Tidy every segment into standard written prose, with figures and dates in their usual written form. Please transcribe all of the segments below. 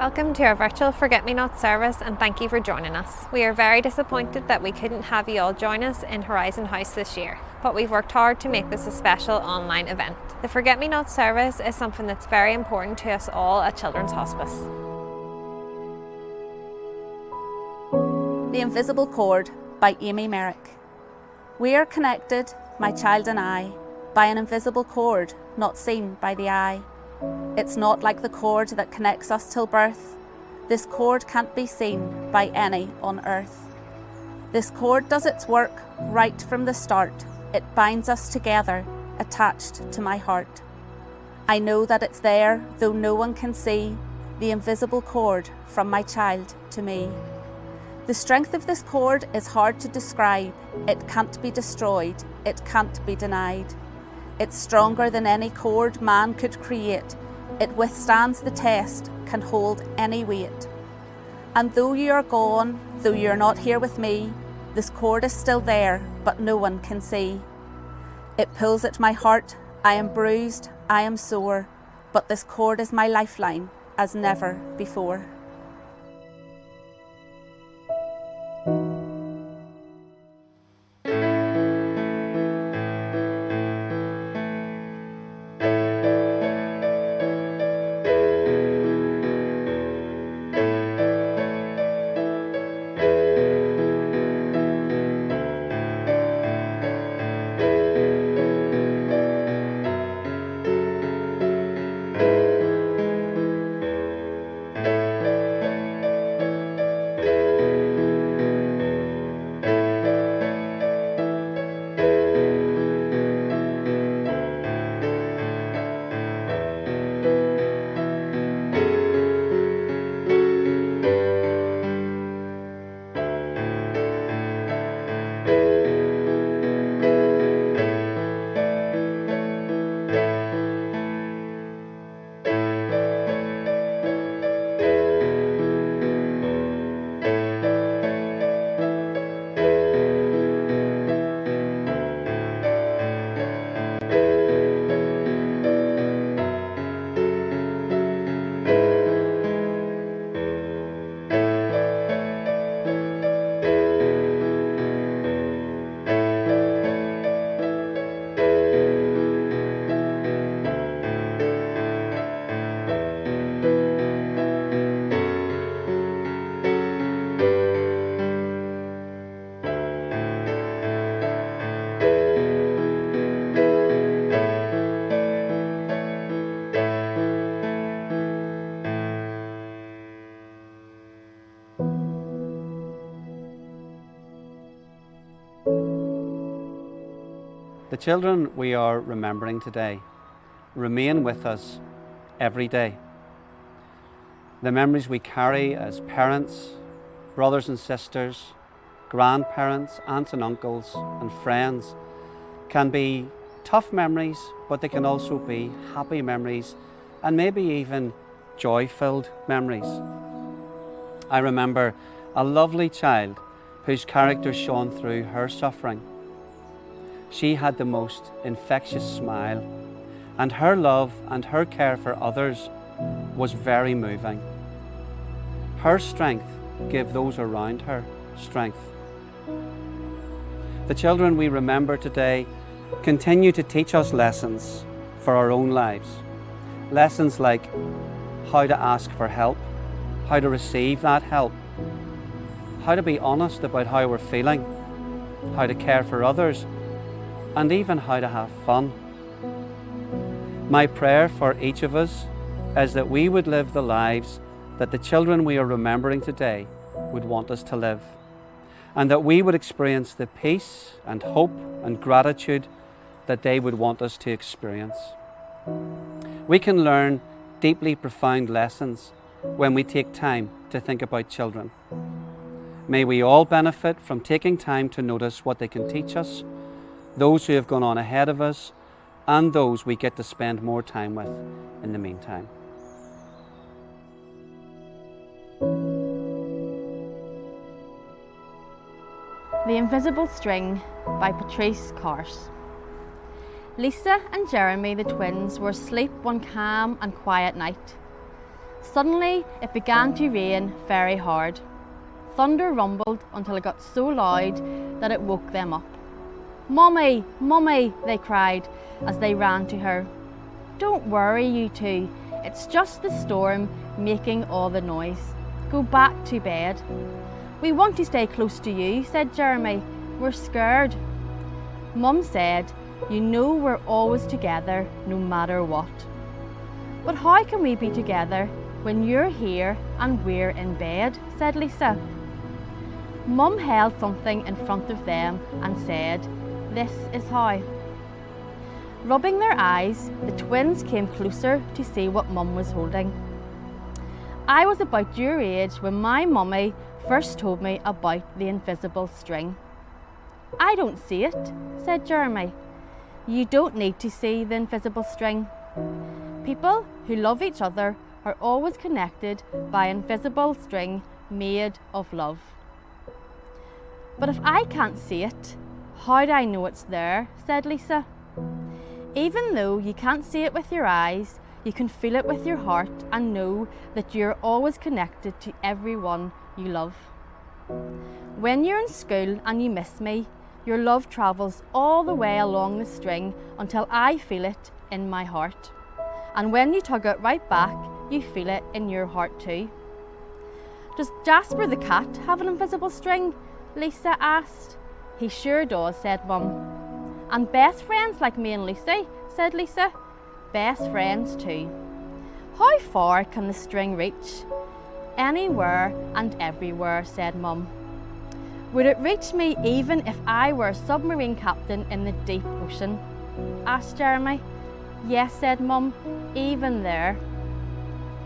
Welcome to our virtual Forget-Me-Not service and thank you for joining us. We are very disappointed that we couldn't have you all join us in Horizon House this year, but we've worked hard to make this a special online event. The Forget-Me-Not service is something that's very important to us all at Children's Hospice. The Invisible Cord by Amy Merrick. We are connected, my child and I, by an invisible cord not seen by the eye. It's not like the cord that connects us till birth. This cord can't be seen by any on earth. This cord does its work right from the start. It binds us together, attached to my heart. I know that it's there, though no one can see, the invisible cord from my child to me. The strength of this cord is hard to describe. It can't be destroyed, it can't be denied. It's stronger than any cord man could create. It withstands the test, can hold any weight. And though you are gone, though you're not here with me, this cord is still there, but no one can see. It pulls at my heart, I am bruised, I am sore, but this cord is my lifeline as never before. The children we are remembering today remain with us every day. The memories we carry as parents, brothers and sisters, grandparents, aunts and uncles and friends can be tough memories, but they can also be happy memories and maybe even joy-filled memories. I remember a lovely child whose character shone through her suffering. She had the most infectious smile, and her love and her care for others was very moving. Her strength gave those around her strength. The children we remember today continue to teach us lessons for our own lives. Lessons like how to ask for help, how to receive that help, how to be honest about how we're feeling, how to care for others, and even how to have fun. My prayer for each of us is that we would live the lives that the children we are remembering today would want us to live, and that we would experience the peace and hope and gratitude that they would want us to experience. We can learn deeply profound lessons when we take time to think about children. May we all benefit from taking time to notice what they can teach us, those who have gone on ahead of us, and those we get to spend more time with in the meantime. The Invisible String by Patrice Carse. Lisa and Jeremy, the twins, were asleep one calm and quiet night. Suddenly, it began to rain very hard. Thunder rumbled until it got so loud that it woke them up. "Mummy, Mummy," they cried as they ran to her. "Don't worry, you two. It's just the storm making all the noise. Go back to bed." "We want to stay close to you," said Jeremy. "We're scared." Mum said, "You know we're always together no matter what." "But how can we be together when you're here and we're in bed?" said Lisa. Mum held something in front of them and said, "This is how." Rubbing their eyes, the twins came closer to see what Mum was holding. "I was about your age when my mummy first told me about the invisible string." "I don't see it," said Jeremy. "You don't need to see the invisible string. People who love each other are always connected by an invisible string made of love." "But if I can't see it, how do I know it's there?" said Lisa. "Even though you can't see it with your eyes, you can feel it with your heart and know that you're always connected to everyone you love. When you're in school and you miss me, your love travels all the way along the string until I feel it in my heart. And when you tug it right back, you feel it in your heart too." "Does Jasper the cat have an invisible string?" Lisa asked. "He sure does," said Mum. "And best friends like me and Lucy," said Lisa. "Best friends too." "How far can the string reach?" "Anywhere and everywhere," said Mum. "Would it reach me even if I were a submarine captain in the deep ocean?" asked Jeremy. "Yes," said Mum, "even there."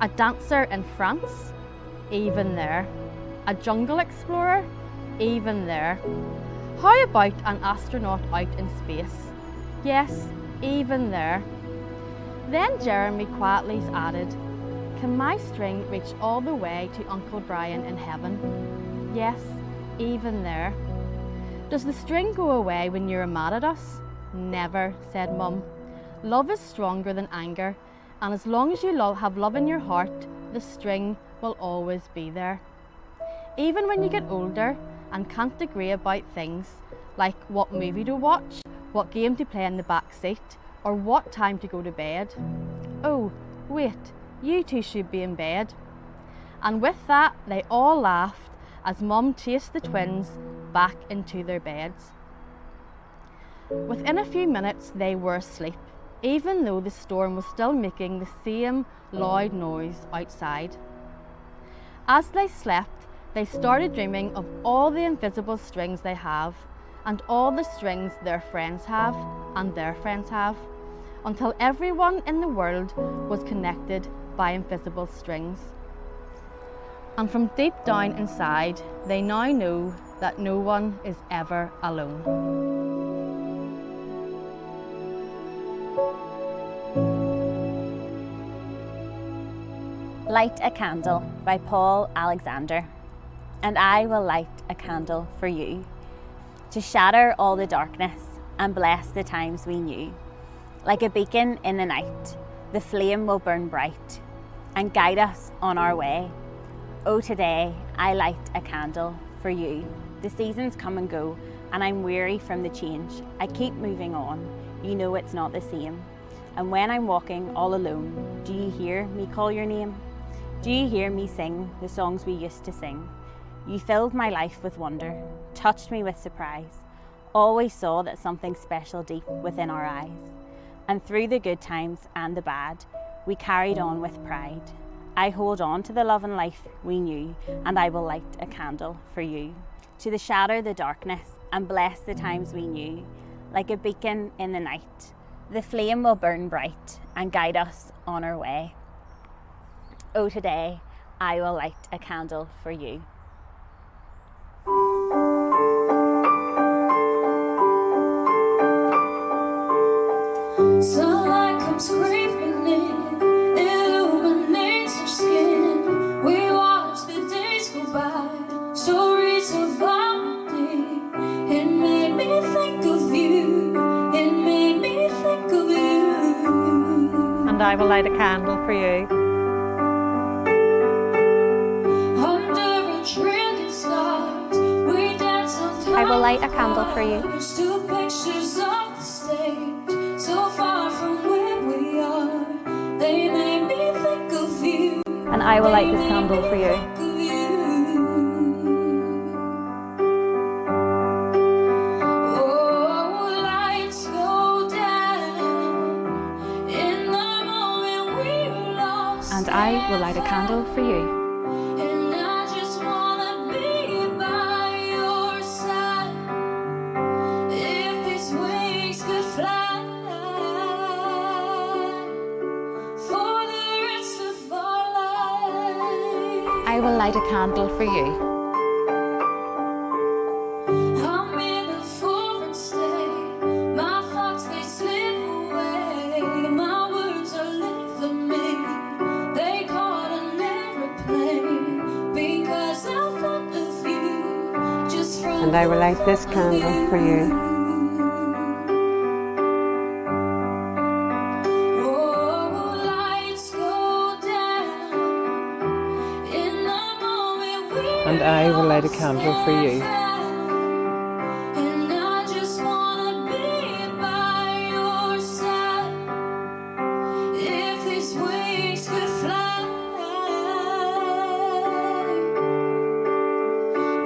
"A dancer in France?" "Even there." "A jungle explorer?" "Even there." "How about an astronaut out in space?" "Yes, even there." Then Jeremy quietly added, "Can my string reach all the way to Uncle Brian in heaven?" "Yes, even there." "Does the string go away when you're mad at us?" "Never," said Mum. "Love is stronger than anger, and as long as you have love in your heart, the string will always be there. Even when you get older and can't agree about things, like what movie to watch, what game to play in the back seat, or what time to go to bed. Oh, wait, you two should be in bed." And with that, they all laughed as Mum chased the twins back into their beds. Within a few minutes, they were asleep, even though the storm was still making the same loud noise outside. As they slept, they started dreaming of all the invisible strings they have, and all the strings their friends have, and their friends have, until everyone in the world was connected by invisible strings. And from deep down inside, they now know that no one is ever alone. Light a Candle by Paul Alexander. And I will light a candle for you, to shatter all the darkness and bless the times we knew. Like a beacon in the night, the flame will burn bright and guide us on our way. Oh, today I light a candle for you. The seasons come and go, and I'm weary from the change. I keep moving on, you know it's not the same. And when I'm walking all alone, do you hear me call your name? Do you hear me sing the songs we used to sing? You filled my life with wonder, touched me with surprise, always saw that something special deep within our eyes. And through the good times and the bad, we carried on with pride. I hold on to the love and life we knew, and I will light a candle for you, to shatter the darkness and bless the times we knew. Like a beacon in the night, the flame will burn bright and guide us on our way. Oh, today I will light a candle for you. Sunlight comes creeping in, illuminates our skin. We watch the days go by, stories of harmony. It made me think of you, it made me think of you. And I will light a candle for you. will light a candle for you. There's two pictures of the stage, so far from where we are. They made me think of you. And I will light this candle for you. Oh, lights go down in the moment we were lost. And I will light a candle for you. And I just wanna be by your side. If these wings could fly for the rest of our lives. I will light a candle for you. I'm in a foreign state. My thoughts, they slip away. My words are leaving me. They caught an airplane because I thought of you just from. And I will light this candle for you. Oh, lights go down in the moment we And I will light a candle for you. And I just wanna be by your side. If these wings could fly.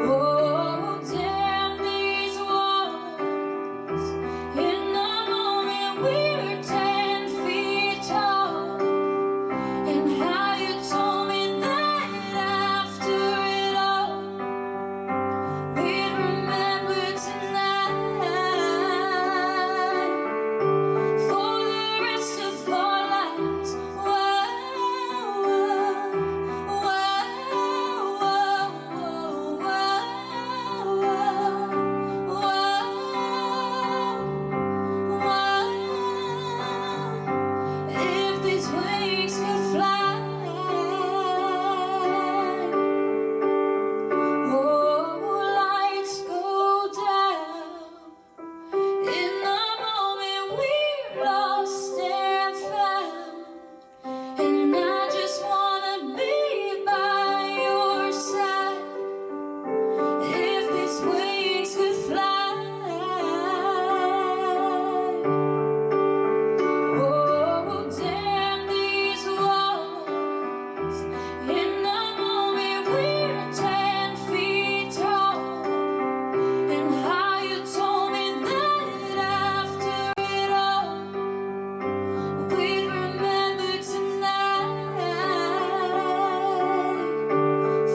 Oh, damn these walls. In the moment we were 10 feet tall. And how you told me that after it all, we'd remember tonight for the rest of our lives. Whoa, whoa, whoa. If these wings could fly. Oh, lights go down in the moment we're lost and found. And I just wanna be by your side. If these wings could fly. Oh, damn these walls. In the moment we're 10 feet tall. And how you told me that after it all, we'd remember tonight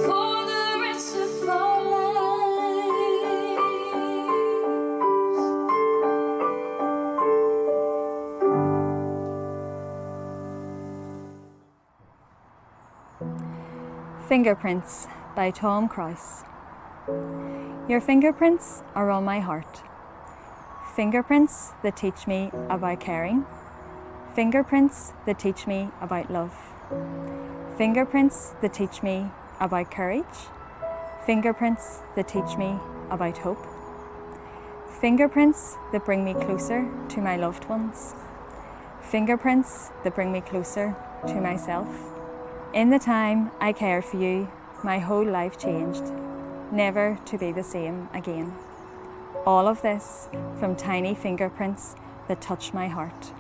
for the rest of our lives. Fingerprints by Tom Krause. Your fingerprints are on my heart. Fingerprints that teach me about caring. Fingerprints that teach me about love. Fingerprints that teach me about courage. Fingerprints that teach me about hope. Fingerprints that bring me closer to my loved ones. Fingerprints that bring me closer to myself. In the time I cared for you, my whole life changed, never to be the same again. All of this from tiny fingerprints that touch my heart.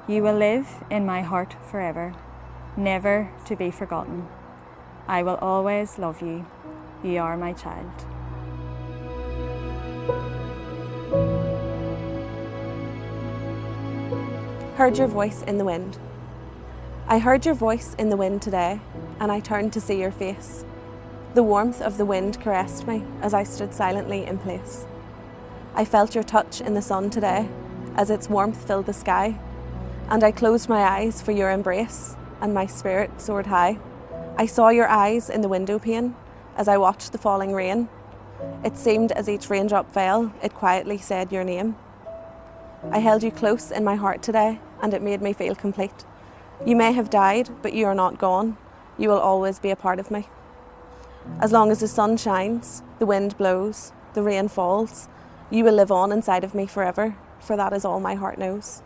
You will live in my heart forever, never to be forgotten. I will always love you. You are my child. Heard your voice in the wind. I heard your voice in the wind today, and I turned to see your face. The warmth of the wind caressed me as I stood silently in place. I felt your touch in the sun today as its warmth filled the sky, and I closed my eyes for your embrace, and my spirit soared high. I saw your eyes in the window pane as I watched the falling rain. It seemed as each raindrop fell, it quietly said your name. I held you close in my heart today, and it made me feel complete. You may have died, but you are not gone. You will always be a part of me. As long as the sun shines, the wind blows, the rain falls, you will live on inside of me forever, for that is all my heart knows.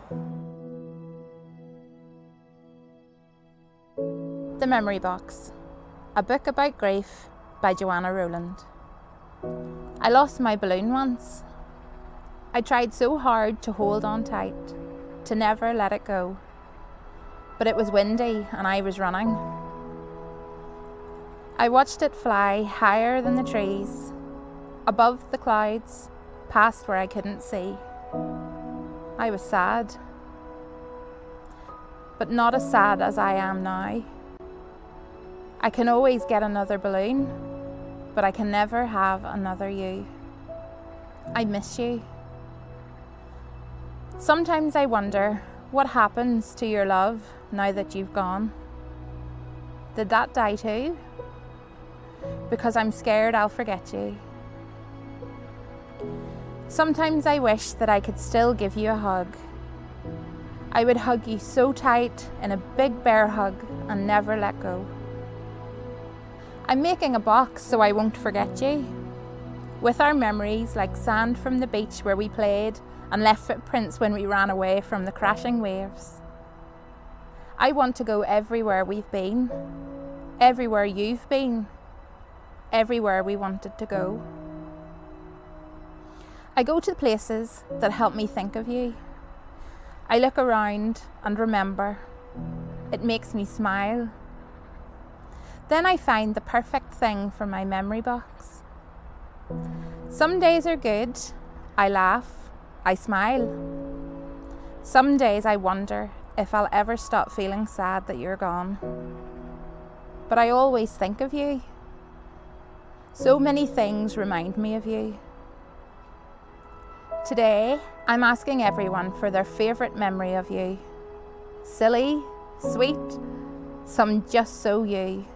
The Memory Box, a book about grief by Joanna Rowland. I lost my balloon once. I tried so hard to hold on tight, to never let it go. But it was windy and I was running. I watched it fly higher than the trees, above the clouds, past where I couldn't see. I was sad, but not as sad as I am now. I can always get another balloon, but I can never have another you. I miss you. Sometimes I wonder what happens to your love now that you've gone. Did that die too? Because I'm scared I'll forget you. Sometimes I wish that I could still give you a hug. I would hug you so tight in a big bear hug and never let go. I'm making a box so I won't forget you, with our memories like sand from the beach where we played and left footprints when we ran away from the crashing waves. I want to go everywhere we've been, everywhere you've been, everywhere we wanted to go. I go to places that help me think of you. I look around and remember. It makes me smile. Then I find the perfect thing for my memory box. Some days are good. I laugh. I smile. Some days I wonder if I'll ever stop feeling sad that you're gone. But I always think of you. So many things remind me of you. Today, I'm asking everyone for their favourite memory of you. Silly, sweet, some just so you.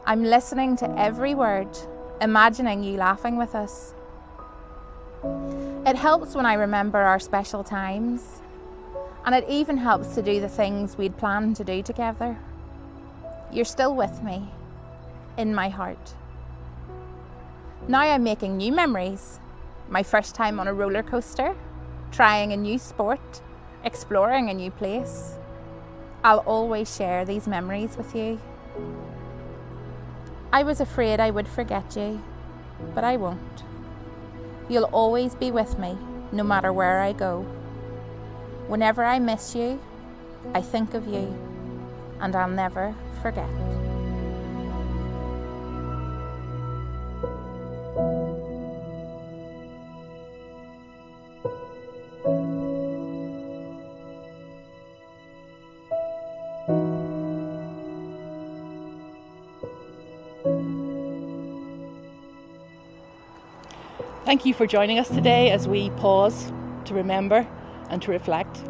I'm listening to every word, imagining you laughing with us. It helps when I remember our special times, and it even helps to do the things we'd planned to do together. You're still with me, in my heart. Now I'm making new memories. My first time on a roller coaster, trying a new sport, exploring a new place. I'll always share these memories with you. I was afraid I would forget you, but I won't. You'll always be with me, no matter where I go. Whenever I miss you, I think of you, and I'll never forget. Thank you for joining us today as we pause to remember and to reflect.